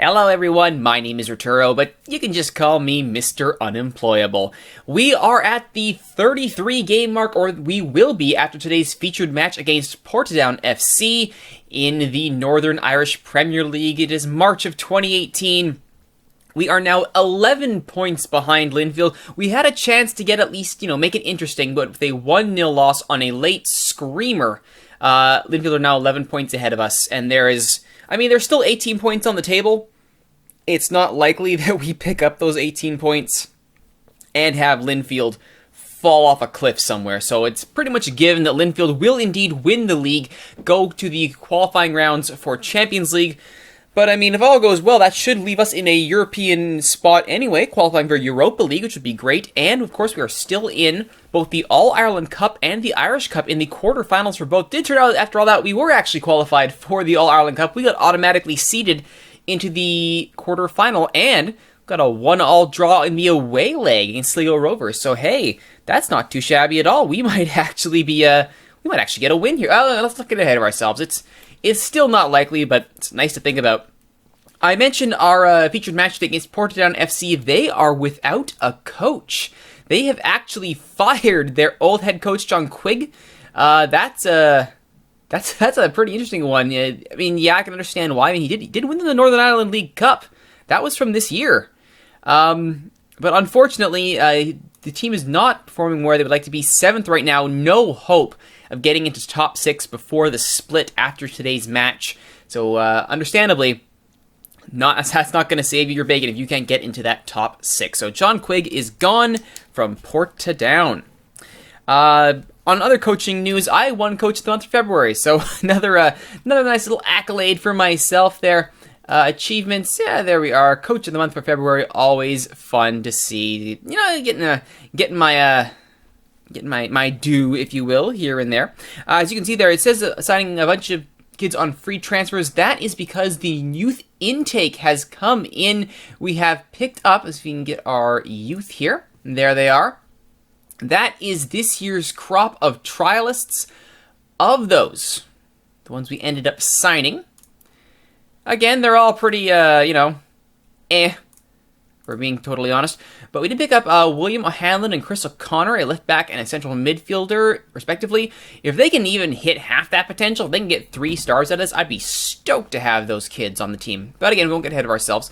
Hello everyone, my name is Rituro, but you can just call me Mr. Unemployable. We are at the 33 game mark, or we will be after today's featured match against Portadown FC in the Northern Irish Premier League. It is March of 2018. We are now 11 points behind Linfield. We had a chance to get at least, make it interesting, but with a 1-0 loss on a late screamer, Linfield are now 11 points ahead of us, and there's still 18 points on the table. It's not likely that we pick up those 18 points and have Linfield fall off a cliff somewhere. So it's pretty much a given that Linfield will indeed win the league, go to the qualifying rounds for Champions League. But if all goes well, that should leave us in a European spot anyway, qualifying for Europa League, which would be great. And of course, we are still in both the All-Ireland Cup and the Irish Cup in the quarterfinals for both. Did turn out, after all that, we were actually qualified for the All-Ireland Cup. We got automatically seeded into the quarterfinal and got a 1-1 draw in the away leg against Sligo Rovers. So hey, that's not too shabby at all. We might actually get a win here. Let's not get ahead of ourselves. It's still not likely, but it's nice to think about. I mentioned our featured match against Portadown FC. They are without a coach. They have actually fired their old head coach, John Quigg. That's a pretty interesting one. I can understand why. He did win the Northern Ireland League Cup. That was from this year. But unfortunately, the team is not performing where they would like to be. 7th right now. No hope of getting into top 6 before the split after today's match. So, understandably, that's not going to save you your bacon if you can't get into that top 6. So John Quigg is gone from Portadown. On other coaching news, I won Coach of the Month for February. So another nice little accolade for myself there. Achievements, yeah, there we are. Coach of the Month for February, always fun to see. Getting my due, if you will, here and there. As you can see there, it says signing a bunch of kids on free transfers. That is because the youth intake has come in. We have picked up, as we can get our youth here. There they are. That is this year's crop of trialists. Of those, the ones we ended up signing, again, they're all pretty, for being totally honest. But we did pick up William O'Hanlon and Chris O'Connor, a left back and a central midfielder, respectively. If they can even hit half that potential, if they can get 3 stars at us, I'd be stoked to have those kids on the team. But again, we won't get ahead of ourselves.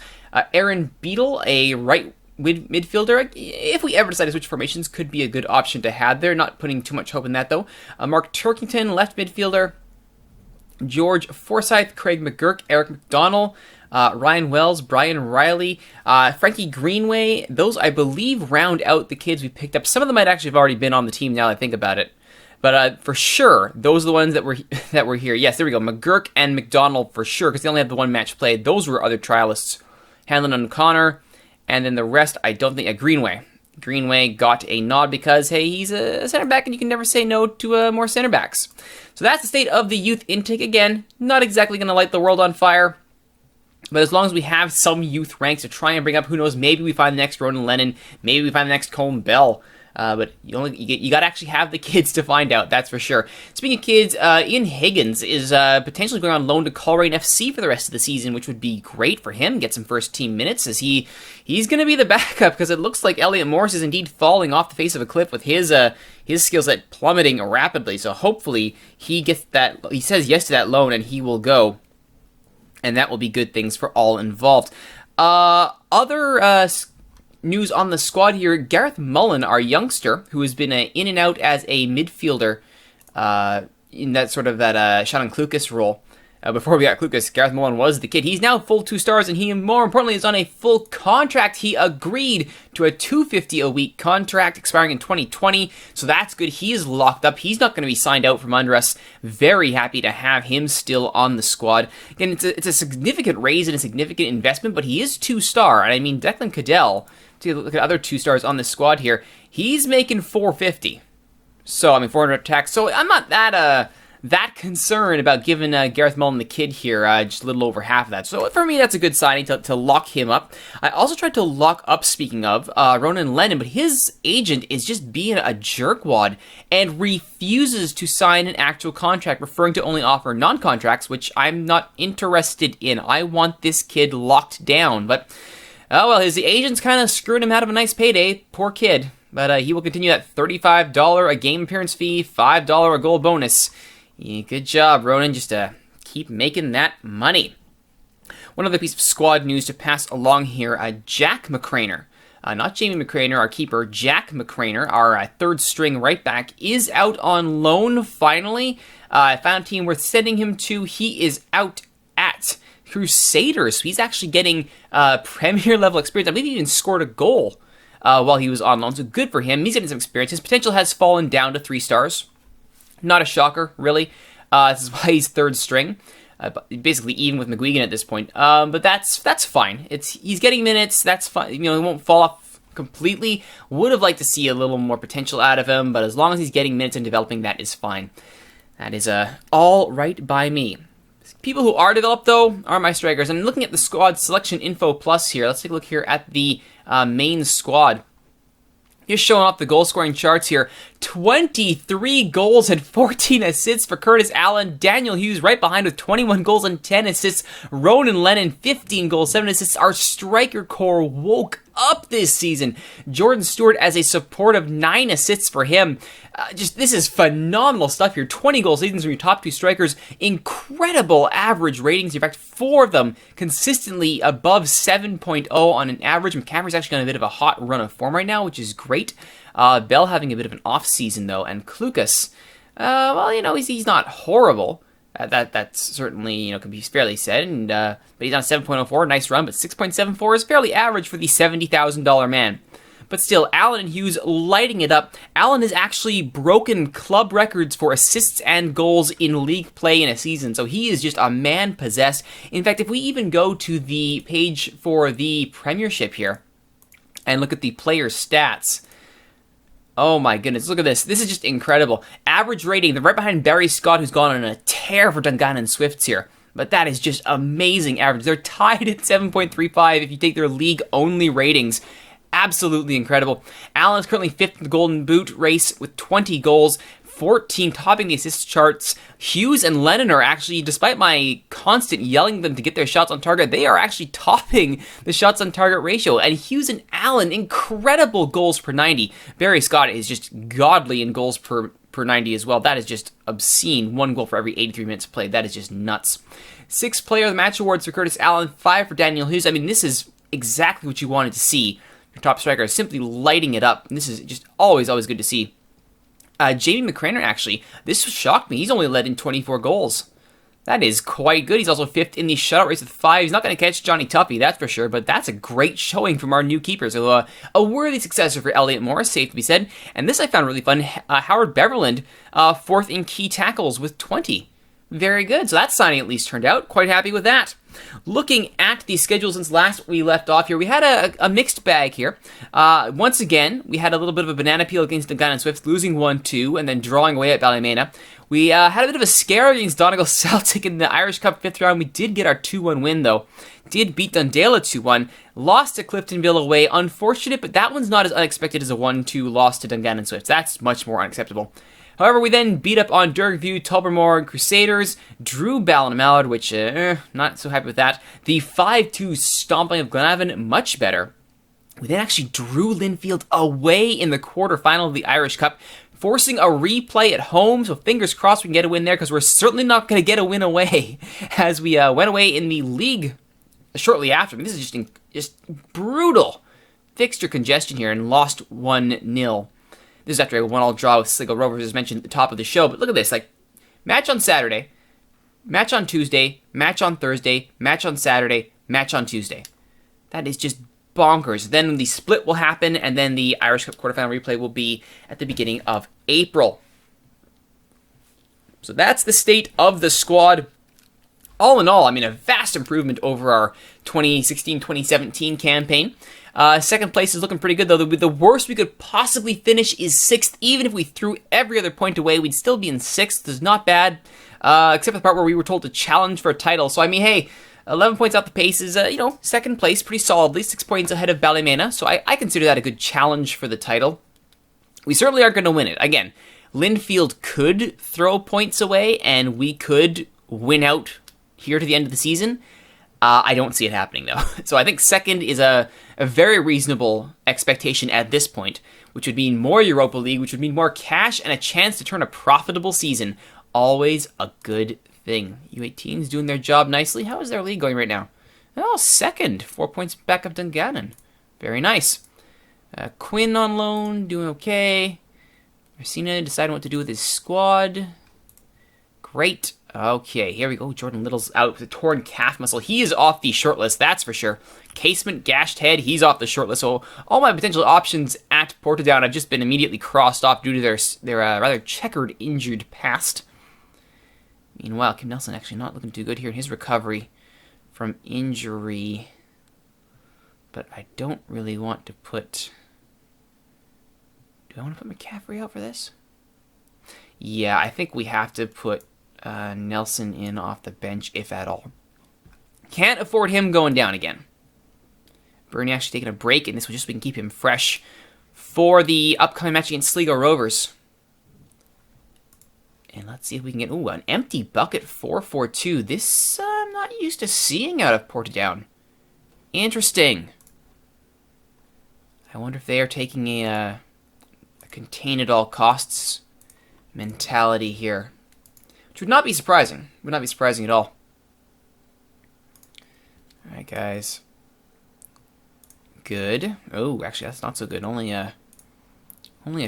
Aaron Beadle, a right midfielder. If we ever decide to switch formations, could be a good option to have there. Not putting too much hope in that, though. Mark Turkington, left midfielder. George Forsyth, Craig McGurk, Eric McDonnell, Ryan Wells, Brian Riley, Frankie Greenway. Those, I believe, round out the kids we picked up. Some of them might actually have already been on the team now that I think about it. But for sure, those are the ones that were here. Yes, there we go. McGurk and McDonnell for sure, because they only had the one match played. Those were other trialists. Hanlon and O'Connor. And then the rest, I don't think... Greenway. Greenway got a nod because, hey, he's a center back and you can never say no to more center backs. So that's the state of the youth intake. Again, not exactly going to light the world on fire. But as long as we have some youth ranks to try and bring up, who knows, maybe we find the next Ronan Lennon, maybe we find the next Colm Bell. But you got to actually have the kids to find out, that's for sure. Speaking of kids, Ian Higgins is potentially going on loan to Coleraine FC for the rest of the season, which would be great for him, get some first team minutes, as he's going to be the backup, because it looks like Elliot Morris is indeed falling off the face of a cliff with his skill set plummeting rapidly. So hopefully he says yes to that loan and he will go. And that will be good things for all involved. Other news on the squad here, Gareth Mullen, our youngster, who has been in and out as a midfielder in that sort of that Shannon Clucas role. Before we got Clucas, Gareth Mullen was the kid. He's now full 2 stars, and he, more importantly, is on a full contract. He agreed to a $250 a week contract expiring in 2020, so that's good. He is locked up. He's not going to be signed out from under us. Very happy to have him still on the squad. Again, it's a significant raise and a significant investment, but he is 2-star, and Declan Cadell, to look at other 2 stars on this squad here, he's making $450. So, 400 tax. So I'm not that that concerned about giving Gareth Mullen the kid here just a little over half of that. So for me, that's a good signing to lock him up. I also tried to lock up, speaking of, Ronan Lennon, but his agent is just being a jerkwad and refuses to sign an actual contract, preferring to only offer non-contracts, which I'm not interested in. I want this kid locked down, but oh well, his agent's kind of screwing him out of a nice payday. Poor kid. But he will continue that $35 a game appearance fee, $5 a goal bonus. Yeah, good job, Ronan. Just keep making that money. One other piece of squad news to pass along here. Jack McCrainer, not Jamie McCrainer, our keeper. Jack McCrainer, our third string right back, is out on loan finally. I found a team worth sending him to. He is out at Crusaders. So he's actually getting Premier level experience. I believe he even scored a goal while he was on loan. So good for him. He's getting some experience. His potential has fallen down to 3 stars. Not a shocker, really. This is why he's third string. Basically even with McGuigan at this point. But that's fine. He's getting minutes. That's fine. He won't fall off completely. Would have liked to see a little more potential out of him, but as long as he's getting minutes and developing, that is fine. That is all right by me. People who are developed, though, are my strikers. And looking at the squad selection info plus here, let's take a look here at the main squad. Just showing off the goal-scoring charts here. 23 goals and 14 assists for Curtis Allen. Daniel Hughes right behind with 21 goals and 10 assists. Ronan Lennon, 15 goals, 7 assists. Our striker core woke up this season. Jordan Stewart as a supportive 9 assists for him. This is phenomenal stuff here. 20 goal seasons from your top 2 strikers. Incredible average ratings. In fact, 4 of them consistently above 7.0 on an average. McCaffrey's actually on a bit of a hot run of form right now, which is great. Bell having a bit of an off season though, and Klukas, he's not horrible. That's certainly can be fairly said, and but he's on 7.04, nice run, but 6.74 is fairly average for the $70,000 man. But still, Allen and Hughes lighting it up. Allen has actually broken club records for assists and goals in league play in a season, so he is just a man possessed. In fact, if we even go to the page for the Premiership here and look at the player stats. Oh my goodness, look at this. This is just incredible. Average rating, they're right behind Barry Scott, who's gone on a tear for Dungannon Swifts here. But that is just amazing average. They're tied at 7.35 if you take their league-only ratings. Absolutely incredible. Allen is currently 5th in the Golden Boot race with 20 goals, 14 topping the assist charts. Hughes and Lennon are actually, despite my constant yelling at them to get their shots on target, they are actually topping the shots on target ratio. And Hughes and Allen, incredible goals per 90. Barry Scott is just godly in goals per 90 as well. That is just obscene. 1 goal for every 83 minutes played. That is just nuts. 6 player of the match awards for Curtis Allen, 5 for Daniel Hughes. I mean, this is exactly what you wanted to see. Your top striker is simply lighting it up. And this is just always good to see. Jamie McCrainer, actually, this shocked me. He's only led in 24 goals. That is quite good. He's also 5th in the shutout race with 5. He's not going to catch Johnny Tuppy, that's for sure, but that's a great showing from our new keepers. So, a worthy successor for Elliot Morris, safe to be said. And this I found really fun. Howard Beverland, 4th in key tackles with 20. Very good. So that signing at least turned out. Quite happy with that. Looking at the schedule since last we left off here, we had a mixed bag here. Once again, we had a little bit of a banana peel against Dungannon Swifts, losing 1-2 and then drawing away at Ballymena. We had a bit of a scare against Donegal Celtic in the Irish Cup 5th round. We did get our 2-1 win, though. Did beat Dundela 2-1. Lost to Cliftonville away. Unfortunate, but that one's not as unexpected as a 1-2 loss to Dungannon Swifts. That's much more unacceptable. However, we then beat up on Durgview, Tullamore, and Crusaders, drew Ballymena, which, not so happy with that. The 5-2 stomping of Glenavon, much better. We then actually drew Linfield away in the quarterfinal of the Irish Cup, forcing a replay at home, so fingers crossed we can get a win there, because we're certainly not going to get a win away, as we went away in the league shortly after. I mean, this is just brutal fixture congestion here, and lost 1-0. This is after a 1-1 draw with Sligo Rovers, as mentioned at the top of the show. But look at this, match on Saturday, match on Tuesday, match on Thursday, match on Saturday, match on Tuesday. That is just bonkers. Then the split will happen, and then the Irish Cup quarterfinal replay will be at the beginning of April. So that's the state of the squad. All in all, I mean, a vast improvement over our 2016-2017 campaign. Second place is looking pretty good, though. The worst we could possibly finish is 6th. Even if we threw every other point away, we'd still be in 6th. It's not bad, except for the part where we were told to challenge for a title. So, I mean, hey, 11 points out the pace is, second place pretty solidly, 6 points ahead of Ballymena. So I consider that a good challenge for the title. We certainly aren't going to win it. Again, Linfield could throw points away, and we could win out here to the end of the season. I don't see it happening, though. So I think second is a very reasonable expectation at this point, which would mean more Europa League, which would mean more cash and a chance to turn a profitable season. Always a good thing. U18's doing their job nicely. How is their league going right now? Oh, second. 4 points back of Dungannon. Very nice. Quinn on loan, doing okay. Marcina deciding what to do with his squad. Great. Okay, here we go. Jordan Little's out with a torn calf muscle. He is off the shortlist, that's for sure. Casement, gashed head, he's off the shortlist. So all my potential options at Portadown have just been immediately crossed off due to their rather checkered, injured past. Meanwhile, Kim Nelson actually not looking too good here in his recovery from injury. But I don't really want to put... Do I want to put McCaffrey out for this? Yeah, I think we have to put Nelson in off the bench, if at all. Can't afford him going down again. Bernie actually taking a break, and this was just so we can keep him fresh for the upcoming match against Sligo Rovers. And let's see if we can get... Ooh, an empty bucket 4-4-2. This I'm not used to seeing out of Portadown. Interesting. I wonder if they are taking a contain at all costs mentality here. Which would not be surprising. Would not be surprising at all. Alright, guys. Good. Oh, actually, that's not so good. Only a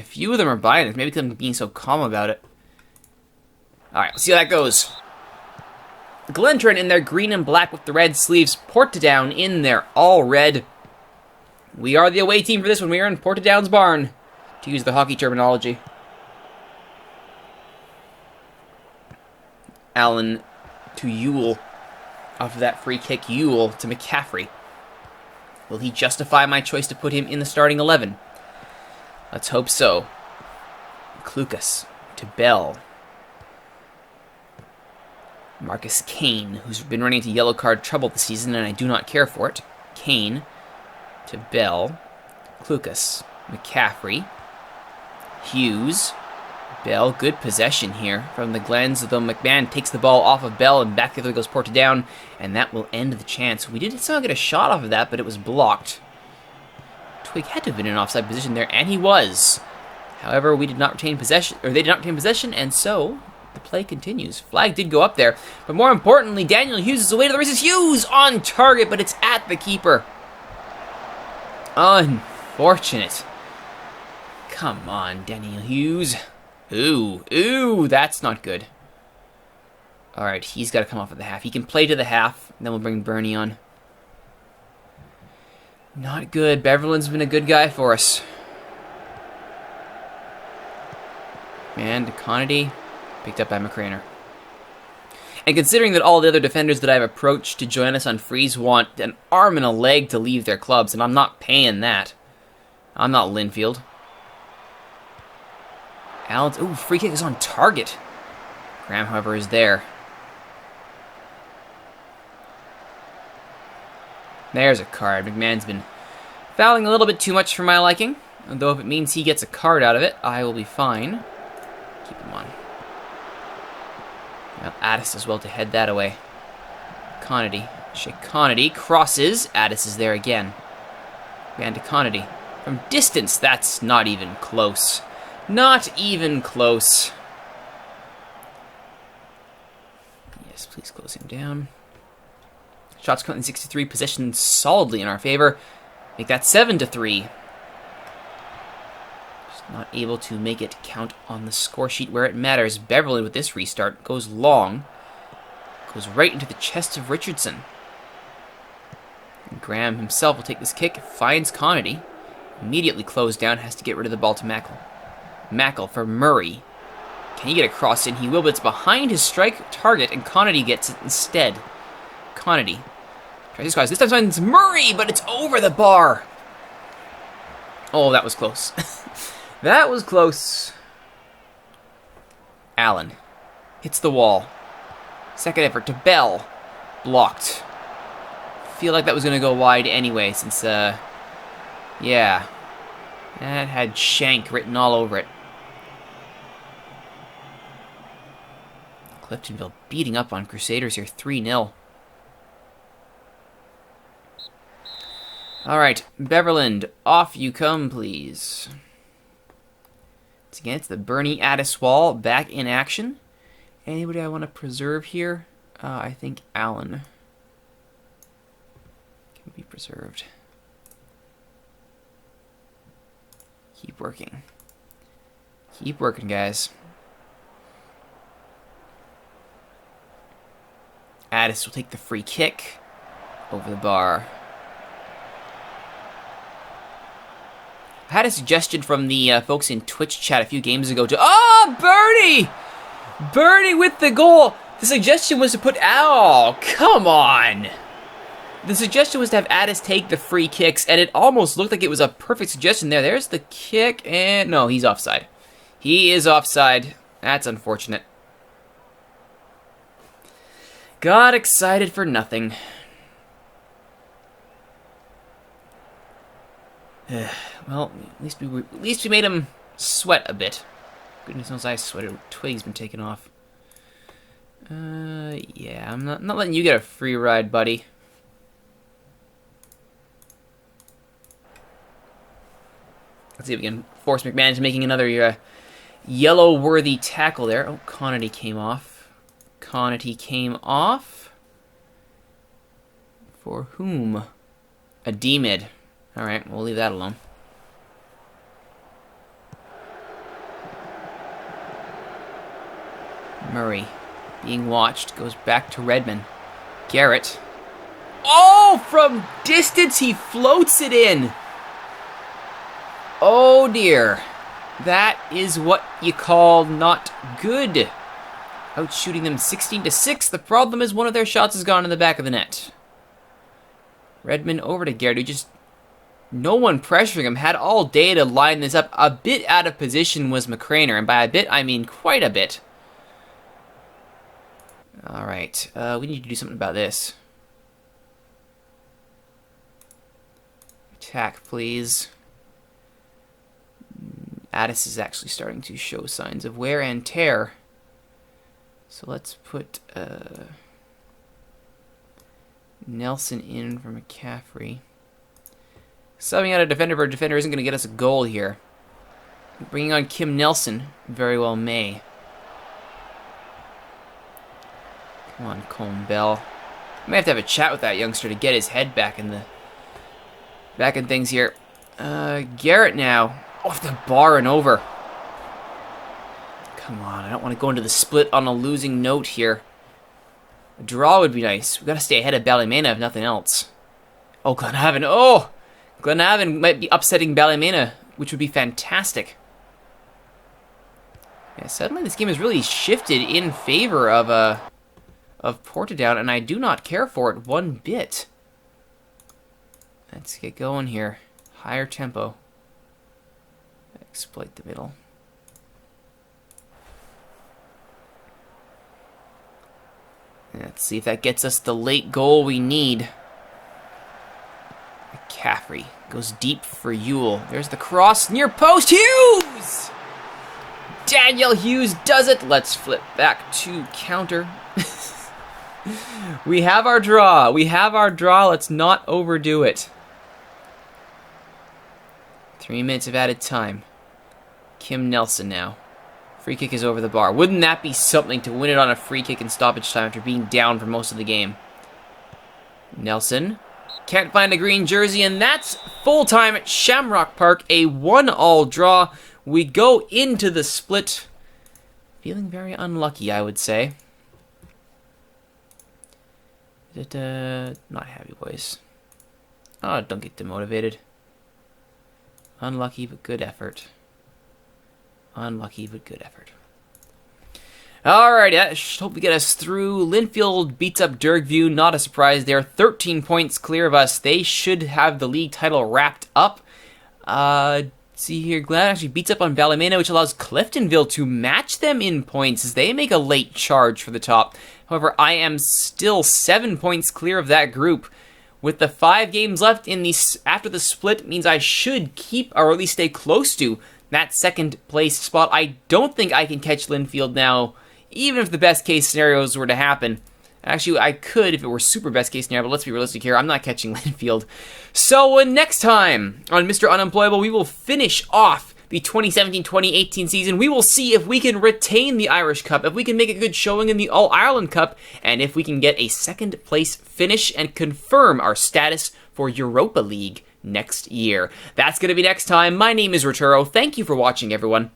few of them are buying it. Maybe because I'm being so calm about it. Alright, let's see how that goes. Glentoran in their green and black with the red sleeves. Portadown in their all red. We are the away team for this one. We are in Portadown's barn, to use the hockey terminology. Allen to Yule. Off of that free kick, Yule to McCaffrey. Will he justify my choice to put him in the starting 11? Let's hope so. Klukas to Bell. Marcus Kane, who's been running into yellow card trouble this season, and I do not care for it. Kane to Bell. Klukas. McCaffrey. Hughes. Bell, good possession here from the Glens, though McMahon takes the ball off of Bell, and back the other way goes Portadown, and that will end the chance. We did somehow get a shot off of that, but it was blocked. Twig had to have been in an offside position there, and he was. However, we did not retain possession, or they did not retain possession, and so the play continues. Flag did go up there, but more importantly, Daniel Hughes is away to the races. Hughes on target, but it's at the keeper. Unfortunate. Come on, Daniel Hughes. Ooh, that's not good. Alright, he's got to come off at the half. He can play to the half, and then we'll bring Bernie on. Not good. Beverland's been a good guy for us. And Conity, picked up by McCraner. And considering that all the other defenders that I've approached to join us on freeze want an arm and a leg to leave their clubs, and I'm not paying that. I'm not Linfield. Allen's, ooh, free kick is on target. Graham, however, is there. There's a card. McMahon's been fouling a little bit too much for my liking. Though if it means he gets a card out of it, I will be fine. Keep him on. Well, Addis as well to head that away. Conity. Conity crosses. Addis is there again. And to Conity. From distance, that's not even close. Not even close. Yes, please close him down. Shots count in 63, possession solidly in our favor. Make that 7-3. Just not able to make it count on the score sheet where it matters. Beverly with this restart goes long. Goes right into the chest of Richardson. And Graham himself will take this kick, finds Conity. Immediately closed down, has to get rid of the ball to Mackle. Mackle for Murray. Can he get a cross in? He will, but it's behind his strike target, and Conity gets it instead. Conity. Tries to this time finds Murray, but it's over the bar. Oh, that was close. That was close. Allen. Hits the wall. Second effort to Bell. Blocked. Feel like that was going to go wide anyway, since, yeah. That had Shank written all over it. Cliftonville beating up on Crusaders here, 3-0. Alright, Beverland, off you come, please. Once again, it's the Bernie Addis wall back in action. Anybody I want to preserve here? I think Allen can be preserved. Keep working. Keep working, guys. Addis will take the free kick over the bar. I had a suggestion from the folks in Twitch chat a few games ago to... Oh, Bernie! Bernie with the goal! The suggestion was to put... Oh, come on! The suggestion was to have Addis take the free kicks, and it almost looked like it was a perfect suggestion there. There's the kick, and... No, he's offside. He is offside. That's unfortunate. Got excited for nothing. Well, at least we made him sweat a bit. Goodness knows I sweated. Twig's been taken off. Yeah, I'm not letting you get a free ride, buddy. Let's see if we can force McMahon into making another yellow-worthy tackle there. Oh, Conity came off. Conity came off. For whom? A D-mid. Alright, we'll leave that alone. Murray, being watched, goes back to Redmond. Garrett. Oh, from distance he floats it in. Oh dear. That is what you call not good. Out shooting them 16-6. The problem is one of their shots has gone in the back of the net. Redmond over to Garrett, who just... No one pressuring him. Had all day to line this up. A bit out of position was McCraner, and by a bit, I mean quite a bit. Alright, we need to do something about this. Attack, please. Addis is actually starting to show signs of wear and tear. So let's put Nelson in for McCaffrey. Subbing out a defender for a defender isn't going to get us a goal here. Bringing on Kim Nelson very well may. Come on, Colm Bell. I may have to have a chat with that youngster to get his head back in things here. Garrett now. Off the bar and over. Come on, I don't want to go into the split on a losing note here. A draw would be nice. We've got to stay ahead of Ballymena if nothing else. Oh, Glenavon. Oh! Glenavon might be upsetting Ballymena, which would be fantastic. Yeah, suddenly this game has really shifted in favor of Portadown, and I do not care for it one bit. Let's get going here. Higher tempo. Exploit the middle. Let's see if that gets us the late goal we need. McCaffrey goes deep for Yule. There's the cross near post. Hughes! Daniel Hughes does it. Let's flip back to counter. We have our draw. We have our draw. Let's not overdo it. 3 minutes of added time. Kim Nelson now. Free kick is over the bar. Wouldn't that be something to win it on a free kick in stoppage time after being down for most of the game? Nelson can't find a green jersey, and that's full time at Shamrock Park. A 1-1 draw. We go into the split feeling very unlucky, I would say. Not happy, boys. Oh, don't get demotivated. Unlucky, but good effort. Unlucky, but good effort. Alright, that should hopefully get us through. Linfield beats up Dergview, not a surprise there. 13 points clear of us. They should have the league title wrapped up. See here, Glen actually beats up on Ballymena, which allows Cliftonville to match them in points as they make a late charge for the top. However, I am still 7 points clear of that group. With the 5 games left after the split, means I should keep, or at least stay close to, that second place spot. I don't think I can catch Linfield now, even if the best case scenarios were to happen. Actually, I could if it were super best case scenario, but let's be realistic here. I'm not catching Linfield. So next time on Mr. Unemployable, we will finish off the 2017-2018 season. We will see if we can retain the Irish Cup, if we can make a good showing in the All-Ireland Cup, and if we can get a second place finish and confirm our status for Europa League next year. That's going to be next time. My name is Rituro. Thank you for watching, everyone.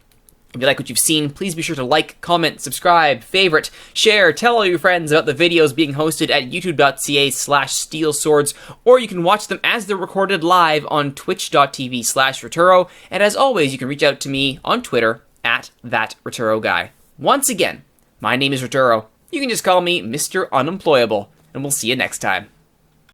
If you like what you've seen, please be sure to like, comment, subscribe, favorite, share, tell all your friends about the videos being hosted at youtube.ca/steelswords, or you can watch them as they're recorded live on twitch.tv/Rituro, and as always, you can reach out to me on Twitter at @ThatRituroGuy. Once again, my name is Rituro. You can just call me Mr. Unemployable, and we'll see you next time.